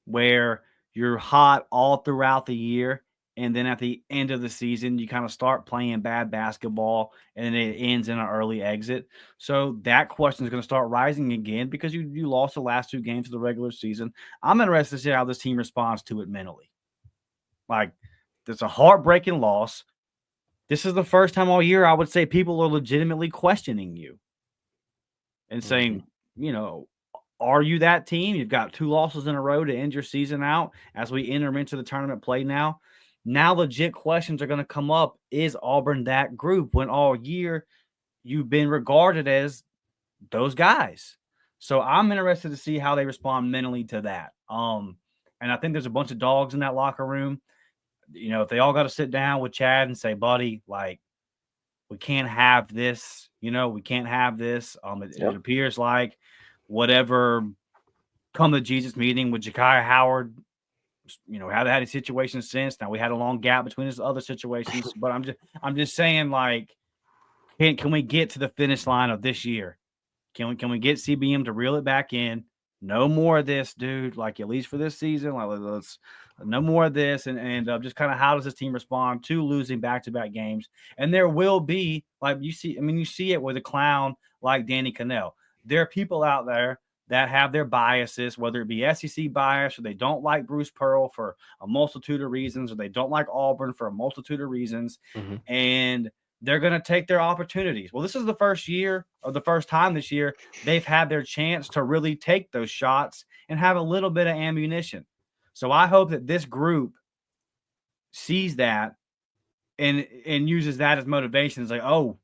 where you're hot all throughout the year, and then at the end of the season, you kind of start playing bad basketball, and it ends in an early exit. So that question is going to start rising again because you lost the last 2 games of the regular season. I'm interested to see how this team responds to it mentally. Like, it's a heartbreaking loss. This is the first time all year I would say people are legitimately questioning you and saying, are you that team? You've got 2 losses in a row to end your season out as we enter into the tournament play now. Now legit questions are going to come up. Is Auburn that group when all year you've been regarded as those guys? So I'm interested to see how they respond mentally to that. And I think there's a bunch of dogs in that locker room. If they all got to sit down with Chad and say, buddy, like, we can't have this, we can't have this. It appears like whatever come to Jesus meeting with Ja'Kai Howard, haven't had a situation since. Now we had a long gap between his other situations, but I'm just saying, like, can we get to the finish line of this year? Can we get CBM to reel it back in? No more of this, dude. Like, at least for this season, like, let's no more of this, and just kind of how does this team respond to losing back-to-back games? And there will be, like, you see it with a clown like Danny Cannell. There are people out there that have their biases, whether it be SEC bias, or they don't like Bruce Pearl for a multitude of reasons, or they don't like Auburn for a multitude of reasons, and they're going to take their opportunities. Well, this is the first year, or the first time this year, they've had their chance to really take those shots and have a little bit of ammunition. So I hope that this group sees that and uses that as motivation. It's like, oh,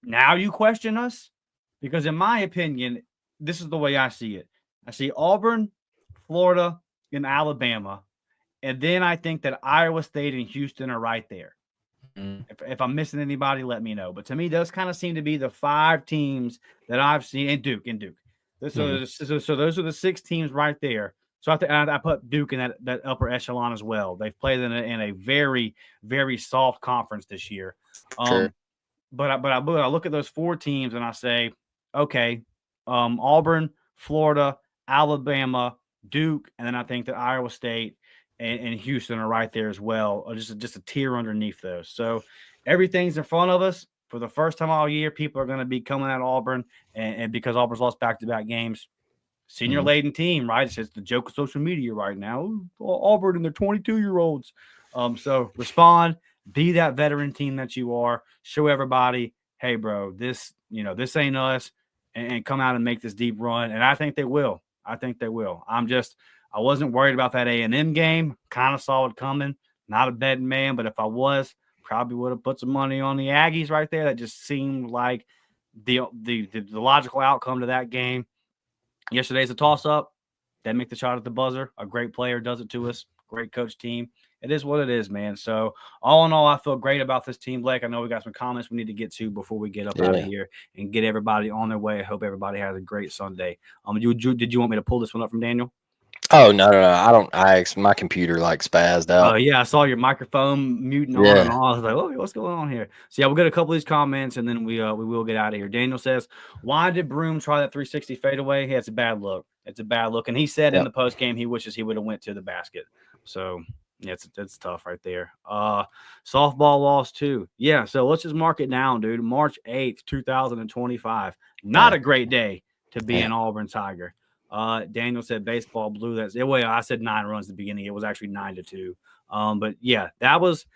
now you question us? Because in my opinion, this is the way I see it. I see Auburn, Florida, and Alabama. And then I think that Iowa State and Houston are right there. If I'm missing anybody, let me know. But to me, those kind of seem to be the 5 teams that I've seen, and Duke. So those are the 6 teams right there. So I put Duke in that upper echelon as well. They've played in a very, very soft conference this year. Sure. But I look at those 4 teams and I say, okay, Auburn, Florida, Alabama, Duke, and then I think that Iowa State and Houston are right there as well, or just a tier underneath those. So everything's in front of us. For the first time all year, people are going to be coming at Auburn, and because Auburn's lost back-to-back games, senior laden team, right? It's just the joke of social media right now. Auburn and their 22-year-olds. So respond, be that veteran team that you are. Show everybody, hey, bro, this ain't us, and come out and make this deep run. And I think they will. I wasn't worried about that A&M game. Kind of saw it coming. Not a betting man, but if I was, probably would have put some money on the Aggies right there. That just seemed like the logical outcome to that game. Yesterday's a toss-up. They make the shot at the buzzer. A great player does it to us. Great coach team. It is what it is, man. So all in all, I feel great about this team, Blake. I know we got some comments we need to get to before we get up out of here and get everybody on their way. I hope everybody has a great Sunday. Did you want me to pull this one up from Daniel? Oh no! I don't. My computer like spazzed out. Yeah, I saw your microphone muting on and on. I was like, oh, what's going on here? So yeah, we'll get a couple of these comments and then we will get out of here. Daniel says, why did Broom try that 360 fadeaway? Hey, it's a bad look. It's a bad look. And he said in the post game he wishes he would have went to the basket. So yeah, it's tough right there. Softball loss too. Yeah, so let's just mark it down, dude. March 8th, 2025. Not a great day to be an Auburn Tiger. Daniel said baseball blew that. Well, I said 9 runs at the beginning. It was actually 9-2. But yeah, that was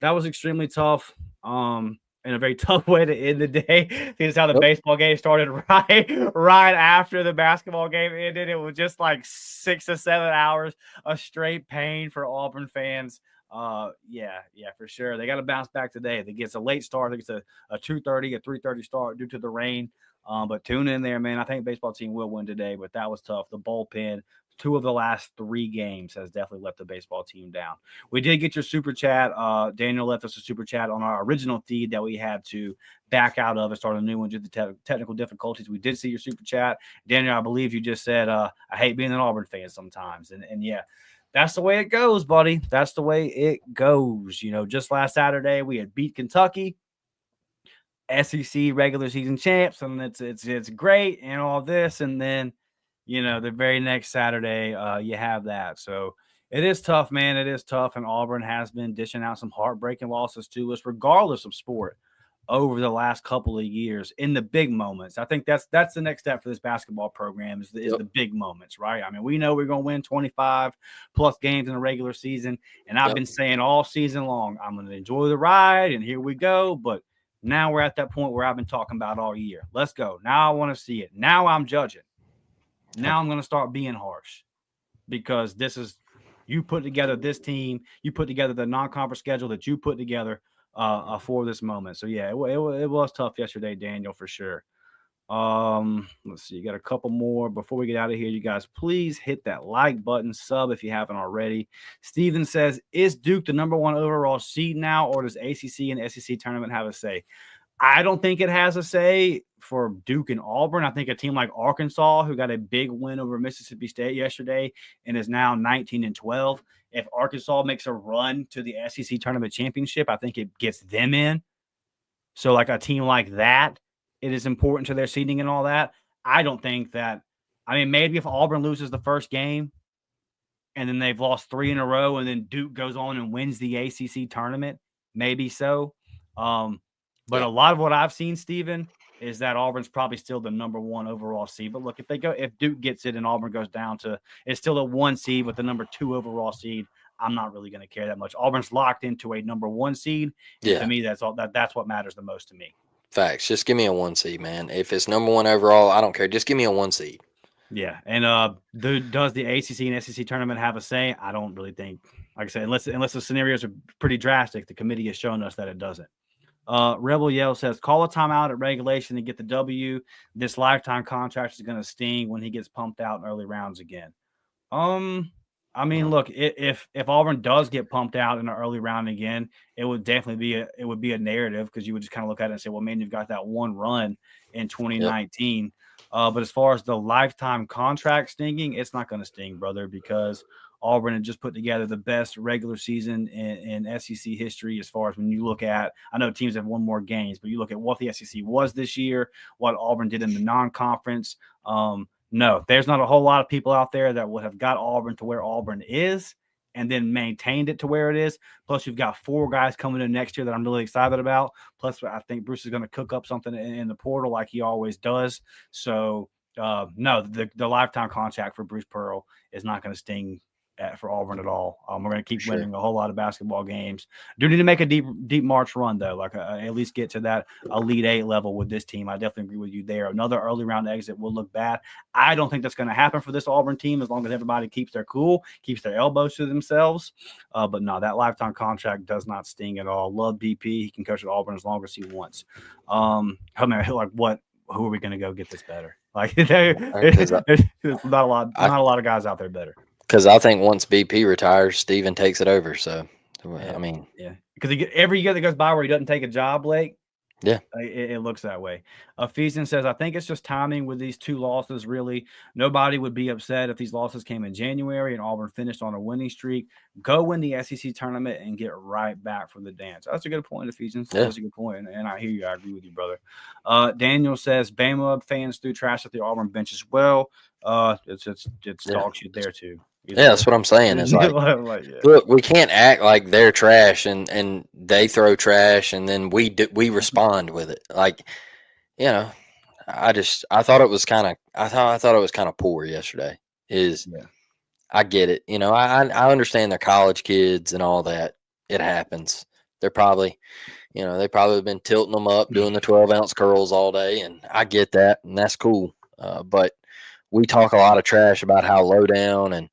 extremely tough. And a very tough way to end the day. This is how the baseball game started right after the basketball game ended. It was just like 6 or 7 hours of straight pain for Auburn fans. Yeah, for sure. They got to bounce back today. They get a late start. I think it's a 2:30, a 3:30 start due to the rain. But tune in there, man. I think the baseball team will win today, but that was tough. The bullpen, 2 of the last 3 games has definitely let the baseball team down. We did get your super chat. Daniel left us a super chat on our original feed that we had to back out of and start a new one due to technical difficulties. We did see your super chat. Daniel, I believe you just said, I hate being an Auburn fan sometimes. And yeah, that's the way it goes, buddy. That's the way it goes. Just last Saturday, we had beat Kentucky, SEC regular season champs, and it's great and all this, and then the very next Saturday you have that. So it is tough, man. It is tough, and Auburn has been dishing out some heartbreaking losses to us regardless of sport over the last couple of years in the big moments. I think that's the next step for this basketball program is the big moments, right? I mean, we know we're going to win 25 plus games in the regular season, and I've been saying all season long, I'm going to enjoy the ride, and here we go, but now we're at that point where I've been talking about all year. Let's go. Now I want to see it. Now I'm judging. Now I'm going to start being harsh because you put together this team. You put together the non-conference schedule that you put together for this moment. So, yeah, it was tough yesterday, Daniel, for sure. Let's see. You got a couple more before we get out of here. You guys, please hit that like button, sub if you haven't already. Steven says, is Duke the number 1 overall seed now, or does ACC and SEC tournament have a say? I don't think it has a say for Duke and Auburn. I think a team like Arkansas, who got a big win over Mississippi State yesterday and is now 19-12. If Arkansas makes a run to the SEC tournament championship, I think it gets them in. So like a team like that, it is important to their seeding and all that. I don't think that. I mean, maybe if Auburn loses the first game and then they've lost 3 in a row and then Duke goes on and wins the ACC tournament, maybe so. But a lot of what I've seen, Steven, is that Auburn's probably still the number 1 overall seed. But look, if Duke gets it and Auburn goes down to, it's still a 1 seed with the number 2 overall seed, I'm not really going to care that much. Auburn's locked into a number 1 seed. And to me, that's what matters the most to me. Facts. Just give me a 1 seed, man. If it's number 1 overall, I don't care. Just give me a 1 seed. Yeah. And does the ACC and SEC tournament have a say? I don't really think, like I said, unless the scenarios are pretty drastic, the committee has shown us that it doesn't. Rebel Yell says, call a timeout at regulation and get the W. This lifetime contract is going to sting when he gets pumped out in early rounds again. I mean, look, if Auburn does get pumped out in an early round again, it would definitely be a narrative because you would just kind of look at it and say, well, man, you've got that one run in 2019. But as far as the lifetime contract stinging, it's not going to sting, brother, because Auburn had just put together the best regular season in SEC history. As far as when you look at, I know teams have won more games, but you look at what the SEC was this year, what Auburn did in the non-conference. No, there's not a whole lot of people out there that would have got Auburn to where Auburn is and then maintained it to where it is. Plus, you've got 4 guys coming in next year that I'm really excited about. Plus, I think Bruce is going to cook up something in the portal like he always does. So, no, the lifetime contract for Bruce Pearl is not going to sting for Auburn at all. We're going to keep winning a whole lot of basketball games. Do need to make a deep March run, though, like at least get to that Elite 8 level with this team. I definitely agree with you there. Another early round exit will look bad. I don't think that's going to happen for this Auburn team as long as everybody keeps their cool, keeps their elbows to themselves. But no, that lifetime contract does not sting at all. Love BP. He can coach at Auburn as long as he wants. Like what? Who are we going to go get this better? Like there's not a lot of guys out there better. Because I think once BP retires, Steven takes it over. So, I mean, because every year that goes by where he doesn't take a job, Blake. Yeah, it looks that way. Ephesians says, I think it's just timing with these 2 losses. Really, nobody would be upset if these losses came in January and Auburn finished on a winning streak. Go win the SEC tournament and get right back for the dance. That's a good point, Ephesians. Yeah. That's a good point, and I hear you. I agree with you, brother. Daniel says, Bama fans threw trash at the Auburn bench as well. It's dog shit there too. Yeah, that's what I'm saying. Is like, look, we can't act like they're trash and they throw trash and then we respond with it. Like, you know, I thought it was kind of poor yesterday. I get it. You know, I understand they're college kids and all that. It happens. They're probably, they probably have been tilting them up, doing the 12-ounce curls all day, and I get that, and that's cool. But we talk a lot of trash about how low down and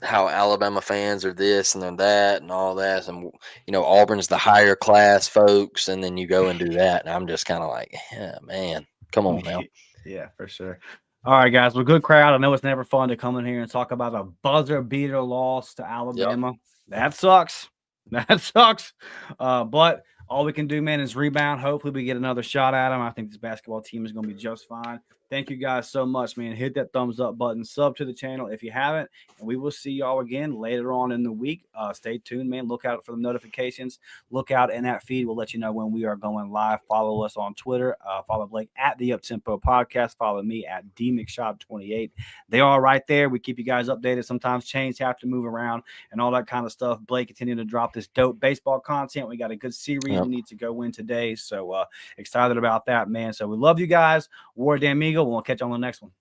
how Alabama fans are this and they're that and all that. And, Auburn's the higher class folks. And then you go and do that. And I'm just kind of like, yeah, man, come on now. Yeah, for sure. All right, guys. Well, good crowd. I know it's never fun to come in here and talk about a buzzer beater loss to Alabama. Yep. That sucks. That sucks. But all we can do, man, is rebound. Hopefully we get another shot at them. I think this basketball team is going to be just fine. Thank you guys so much, man. Hit that thumbs up button. Sub to the channel if you haven't. And we will see y'all again later on in the week. Stay tuned, man. Look out for the notifications. Look out in that feed. We'll let you know when we are going live. Follow us on Twitter. Follow Blake at the Uptempo Podcast. Follow me at DMcShop28. They are right there. We keep you guys updated. Sometimes chains have to move around and all that kind of stuff. Blake continuing to drop this dope baseball content. We got a good series we need to go win today. So excited about that, man. So we love you guys. War Damn Eagle. We'll catch you on the next one.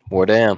War Damn.